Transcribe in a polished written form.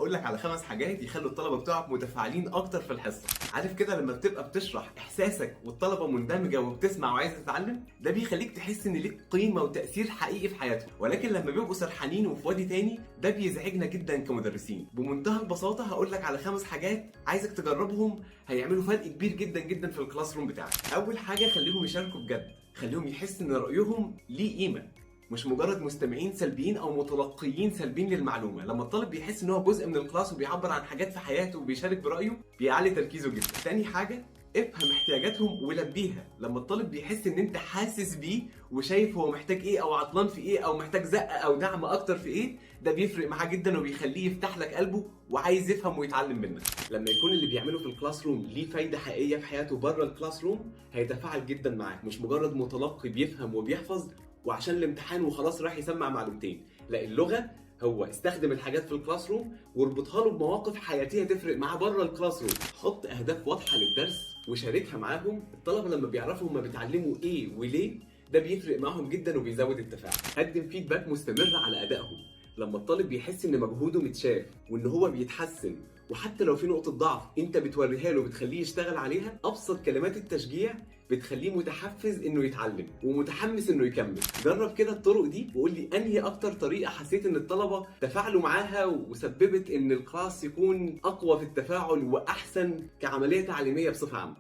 هقول لك على 5 حاجات يخلوا الطلبه بتوعك متفاعلين اكتر في الحصه. عارف كده لما بتبقى بتشرح احساسك والطلبه مندمجه وبتسمع وعايزه تتعلم، ده بيخليك تحس ان ليك قيمه وتاثير حقيقي في حياتهم. ولكن لما بيبقوا سرحانين وفي وادي تاني، ده بيزعجنا جدا كمدرسين. بمنتهى البساطه هقول لك على 5 حاجات عايزك تجربهم، هيعملوا فرق كبير جدا جدا في الكلاس روم بتاعك. اول حاجه، خليهم يشاركوا بجد، خليهم يحس ان رايهم ليه قيمه، مش مجرد مستمعين سلبيين او متلقيين سلبيين للمعلومه. لما الطالب بيحس ان هو جزء من الكلاس وبيعبر عن حاجات في حياته وبيشارك برايه، بيعلي تركيزه جدا. تاني حاجه، افهم احتياجاتهم ولبيها. لما الطالب بيحس ان انت حاسس بيه وشايف هو محتاج ايه او عطلان في ايه او محتاج زقه او دعم اكتر في ايه، ده بيفرق معاه جدا وبيخليه يفتح لك قلبه وعايز يفهم ويتعلم منك. لما يكون اللي بيعمله في الكلاس روم ليه فايده حقيقيه في حياته بره الكلاس روم، هيتفاعل جدا معاك، مش مجرد متلقي بيفهم وبيحفظ وعشان الامتحان وخلاص راح يسمع معلومتين. لا، اللغه هو استخدم الحاجات في الكلاس روم واربطها له بمواقف حياتيه تفرق معاه بره الكلاس روم. حط اهداف واضحه للدرس وشاركها معاهم. الطلبه لما بيعرفوا هما بيتعلموا ايه وليه، ده بيفرق معاهم جدا وبيزود التفاعل. قدم فيدباك مستمر على ادائهم. لما الطالب بيحس ان مجهوده متشاف وان هو بيتحسن، وحتى لو في نقطة ضعف انت بتوريها له بتخليه يشتغل عليها، ابسط كلمات التشجيع بتخليه متحفز انه يتعلم ومتحمس انه يكمل. جرب كده الطرق دي وقول لي انهي اكتر طريقة حسيت ان الطلبة تفاعلوا معاها وسببت ان الكلاس يكون اقوى في التفاعل واحسن كعملية تعليمية بصفة عامة.